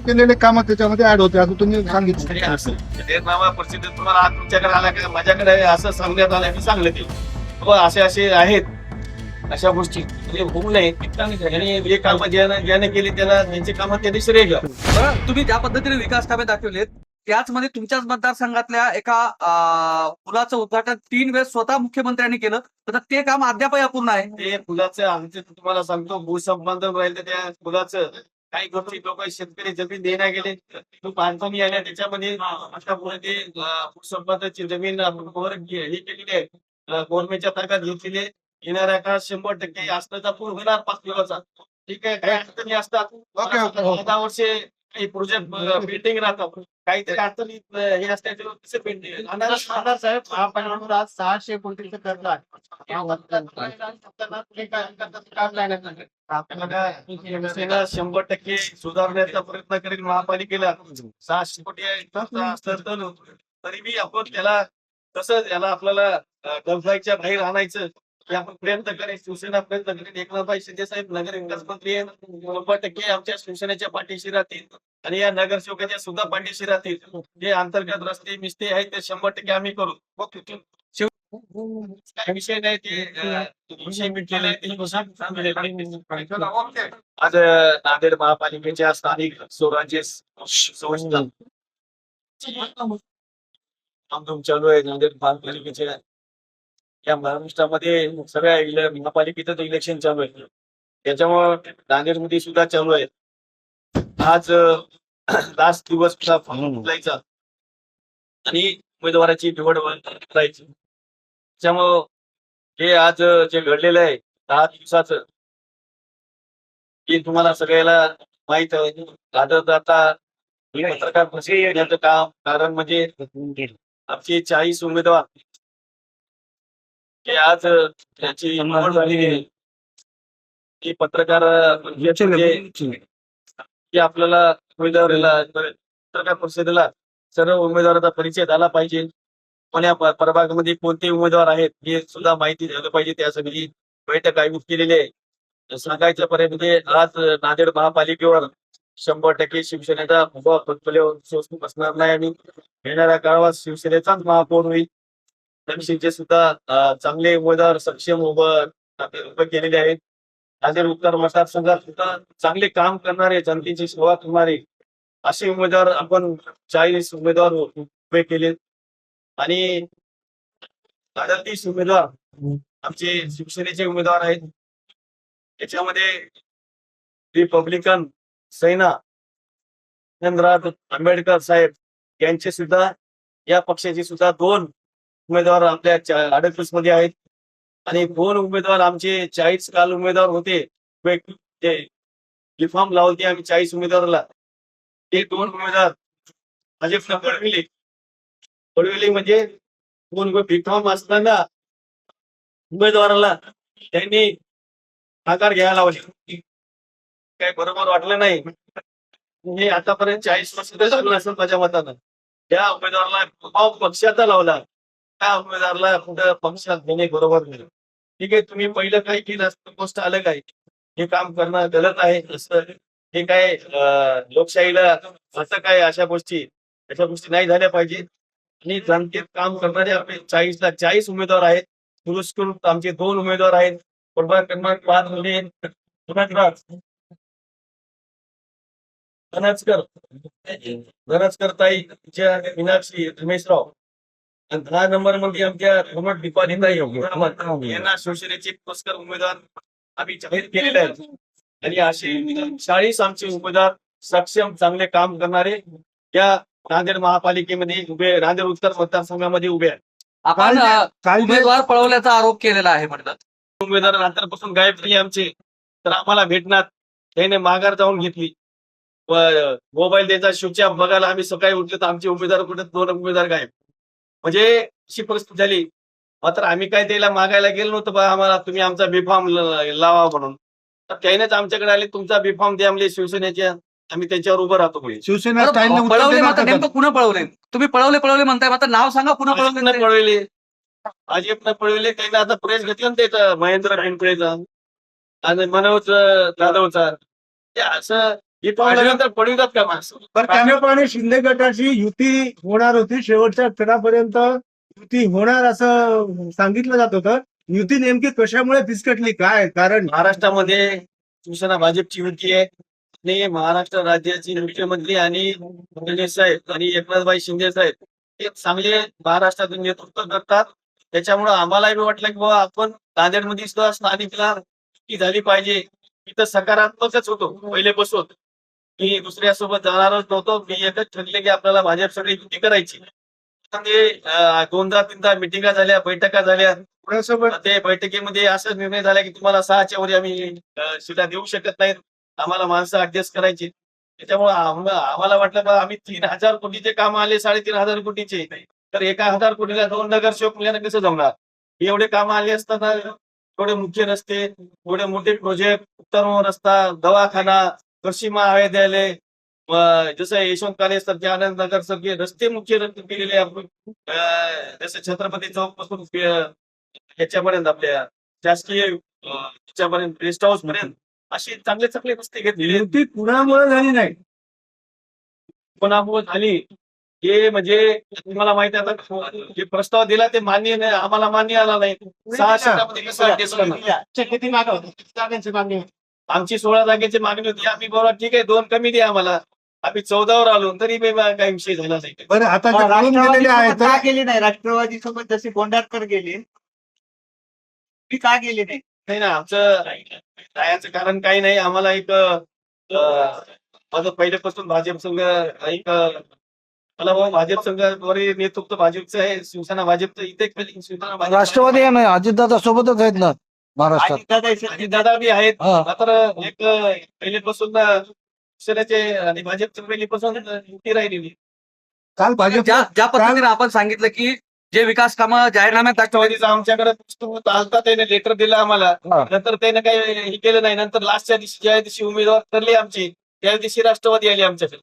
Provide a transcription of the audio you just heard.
केलेले काम त्याच्यामध्ये ऍड होते असं तुम्ही सांगितलं. जाहीरनामा परिस्थितीत तुम्हाला आज तुमच्याकडे आला का माझ्याकडे असं सांगण्यात आलं मी सांगलं ते बाबा असे असे आहेत अशा गोष्टी म्हणजे होऊ नये आणि जे कामं ज्याने केली त्याला त्यांची कामं त्यांनी श्रेय घ्या. बरं, तुम्ही ज्या पद्धतीने विकास कामे दाखवलेत त्याच मध्ये तुमच्याच मतदारसंघातल्या एका पुलाचं उद्घाटन 3 वेळेस स्वतः मुख्यमंत्र्यांनी केलं, तर ते काम अद्यापही अपूर्ण आहे. ते फुलाचं आमचे तुम्हाला सांगतो भूसंपादन राहिलं त्या फुलाचं काही गोष्टी लोक शेतकरी जमीन देण्या गेले तो बांधकामी आल्या त्याच्यामध्ये आतापर्यंत ते भूसंपादनाची जमीन हे केलेली आहे गव्हर्नमेंटच्या ताब्यात घेतलेली आहे. येणाऱ्या काळात 100% असण्याचा पूर होणार 5 दिवसाचा. ठीक आहे काही अडचणी असतात. Okay, okay. 10 वर्षे काही प्रोजेक्ट पेंडिंग राहतात काहीतरी अडचणी हे असतात पेंडिंग. आमदार साहेब आपण म्हणून आज 600 कोटीचं कर्ज आहे. आपल्याला शिवसेना 100% सुधारण्याचा प्रयत्न करेल. महापालिकेला 600 कोटी असलं तरी बी आपण त्याला कसं याला आपल्याला गंजाईच्या बाहेर आणायचं हे आपण प्रयत्न करेल. शिवसेना प्रयत्न करेल. एकनाथभाई शिंदे साहेब नगर विकास मंत्री 100% आमच्या शिवसेनेच्या पाठीशी राहतील आणि या नगरसेवकाच्या सुद्धा पाठीशी राहतील. जे अंतर्गत रस्ते मिस्ते आहेत ते 100% आम्ही करू. काही विषय नाही ते विषय मिटलेला आहे आज नांदेड महापालिकेच्या स्थानिक स्वराज्य संस्था काम चालू आहे. नांदेड महापालिकेच्या या महाराष्ट्रामध्ये सगळ्या महापालिकेचं इलेक्शन चालू आहे त्याच्यामुळे नांदेडमध्ये सुद्धा चालू आहे. आज लास्ट दिवस जायचा आणि उमेदवाराची निवड करायची. त्याच्यामुळं हे आज जे घडलेलं आहे 10 दिवसाचं हे तुम्हाला सगळ्याला माहित आहे. आता पत्रकार परिषद घेण्याचं काम कारण म्हणजे आमचे 40 उमेदवार हे आज त्याची निवड झालेली आहे. ही पत्रकार की आपल्याला उमेदवाराला पत्रकार परिषदेला सर्व उमेदवाराचा परिचय झाला पाहिजे. पण या प्रभागामध्ये कोणते उमेदवार आहेत हे सुद्धा माहिती झालं पाहिजे. त्यासाठी बैठक आयोजित केलेली आहे. सांगायचं पर्यंत आज नांदेड महापालिकेवर 100% शिवसेनेचा उभा बसणार नाही आणि येणाऱ्या काळात शिवसेनेचाच महापौर होईल. शिंदे सुद्धा चांगले उमेदवार सक्षम उभे केलेले आहेत. नांदेड उत्तर मतदारसंघात सुद्धा चांगले काम करणारे जनतेची सेवा करणारे असे उमेदवार आपण 40 उमेदवार उभे केले आणि 38 उमेदवार आमचे शिवसेनेचे उमेदवार आहेत. त्याच्यामध्ये रिपब्लिकन सेना नरेंद्र आंबेडकर साहेब यांचे सुद्धा या पक्षाचे सुद्धा 2 उमेदवार आपल्या 38 मध्ये आहेत आणि 2 उमेदवार आमचे 40 काल उमेदवार होते ते रिफॉर्म लावते आम्ही 40 उमेदवाराला ते 2 उमेदवार भाजपला पडविले म्हणजे 2 रिफॉर्म असताना उमेदवाराला त्यांनी आकार घ्यायला लावले. काही बरोबर वाटलं नाही. हे आतापर्यंत 40 वर्ष झालं असेल माझ्या मतानं. त्या उमेदवाराला पक्षाचा लावला त्या उमेदवाराला कुठं पक्षात घेणे बरोबर नाही. ठीक आहे तुम्ही पहिलं काही केलं असतं गोष्ट अलग आहे. हे काम करणं गलत आहे. असं हे काय लोकशाहीला असं काय अशा गोष्टी नाही झाल्या पाहिजे. आणि जनतेत काम करणारे आपले 40ला 40 उमेदवार आहेत. पुरस्कृत आमचे 2 उमेदवार आहेत. प्रभाग क्रमांक 5 मध्ये धनचकर ताई मीनाक्षी रमेशराव आणि 10 नंबर मध्ये आमच्या धर्मट दीपालीताई यांना शिवसेनेचे पुरस्कार उमेदवार आम्ही जाहीर केलेले आहेत. आणि असे 40 आमचे उमेदवार सक्षम चांगले काम करणारे या नांदेड महापालिकेमध्ये उभे नांदेड उत्तर मतदारसंघामध्ये उभे आहेत. आपण उमेदवार पळवल्याचा आरोप केलेला आहे म्हणतात. उमेदवार नंतरपासून गायब झाले आमचे तर आम्हाला भेटणार त्याने माघार जाऊन घेतली. मोबाईल त्याचा स्विच ऑफ बघायला आम्ही सकाळी उठलो तर आमचे उमेदवार कुठे 2 उमेदवार गायब. म्हणजे अशी परिस्थिती झाली. मात्र आम्ही काय त्याला मागायला गेलो नव्हतं बा आम्हाला तुम्ही आमचा बीफॉर्म लावा म्हणून. तर त्यानेच आमच्याकडे आले तुमचा बीफॉर्म द्या आमले शिवसेनेच्या आम्ही त्यांच्यावर उभं राहतो. शिवसेना पळवले मात्र नेमकं पुन्हा पळवले तुम्ही पळवले म्हणताय मात्र नाव सांगा पुन्हा पळवले भाजपनं पळवले त्याने आता प्रेस घेतलं ना त्याचा महेंद्र पिंपळेचा आणि मनोज जाधवचा. असं ही पावल्यानंतर पडवितात का माणसं? पण त्याप्रमाणे शिंदे गटाची युती होणार होती, शेवटच्या क्षणापर्यंत युती होणार असं सांगितलं जात होतं. युती नेमकी कशामुळे फिसकटली, काय कारण? महाराष्ट्रामध्ये शिवसेना भाजपची युती आहे आणि महाराष्ट्र राज्याचे मुख्यमंत्री आणि फडणवीस साहेब आणि एकनाथभाई शिंदे साहेब हे चांगले महाराष्ट्रातून नेतृत्व करतात. त्याच्यामुळे आम्हालाही वाटलं की बाबा आपण नांदेडमध्ये सुद्धा स्थानिकला युती झाली पाहिजे. इथं सकारात्मकच होतो पहिलेपासून, मी दुसऱ्यासोबत जाणारच नव्हतो. मी एकच ठरले की आपल्याला भाजप सगळी युती करायची. ते दोनदा तीनदा मिटिंगा झाल्या, बैठका झाल्या. कोणासोबत? ते बैठकीमध्ये असा निर्णय झाला की तुम्हाला 6च्या वर आम्ही सीटा देऊ शकत नाहीत, आम्हाला माणसं ऍडजस्ट करायची. त्याच्यामुळे आम्हाला वाटलं बा आम्ही 3,000 कोटीचे काम आले 3,500 कोटीचे, तर 1,000 कोटीला 2 नगरसेवक मिळालं कसं जमणार? एवढे काम आले असताना एवढे मुख्य रस्ते, एवढे मोठे प्रोजेक्ट, उत्तम रस्ता, दवाखाना, कृषी महाविद्यालय, जसं यशवंत कॉलेज सारखे, आनंद नगर सारखे रस्ते मुख्य रस्ते केलेले आपण, जसं छत्रपती चौक पासून ह्याच्यापर्यंत आपल्या शासकीय ह्याच्यापर्यंत गेस्ट हाऊस पर्यंत असे चांगले चांगले रस्ते घेतलेले. युती कुणामुळे झाली नाही? कोणामुळे झाली हे म्हणजे तुम्हाला माहिती आहे, आता जे प्रस्ताव दिला ते मान्य नाही, आम्हाला मान्य आला नाही. 6 सीटामध्ये कसं adjust करणार? किती मागा होती? किती जागांची मागणी होती? आमची 16 जागेची मागणी होती. आम्ही बरोबर ठीक आहे 2 कमी द्या आम्हाला, आम्ही 14वर आलो तरी काही विषय झाला नाही. बरं, आता जे कळून गेलेले आहेत का गेली नाही? राष्ट्रवादी सोबत जशी गोंडारकर गेली, ती का गेली नाही? नाही ना, आमचं जायचं कारण काही नाही. आम्हाला एक माझं पहिल्यापासून भाजप संघ एक मला भाऊ भाजप संघाद्वारे नेतृत्व भाजपचं आहे, शिवसेना भाजपचं. इथे शिवसेना भाजप राष्ट्रवादी आहे ना, अजितदादा सोबतच आहेत ना महाराष्ट्रात. आणि दादा बी आहेत. हा. मात्र एक पहिलेपासून शिवसेनेचे आणि भाजपचं पहिलीपासून युती राहिलेली. काल भाजप ज्या पद्धतीने आपण सांगितलं की जे विकास कामं जाहीरनाम्यात राष्ट्रवादीचा आमच्याकडे पुस्तक आलता, त्याने लेटर दिलं आम्हाला. हा. नंतर त्याने काही हे केलं नाही. नंतर लास्टच्या दिवशी ज्या दिवशी उमेदवार ठरले आमची, त्या दिवशी राष्ट्रवादी आली आमच्याकडे.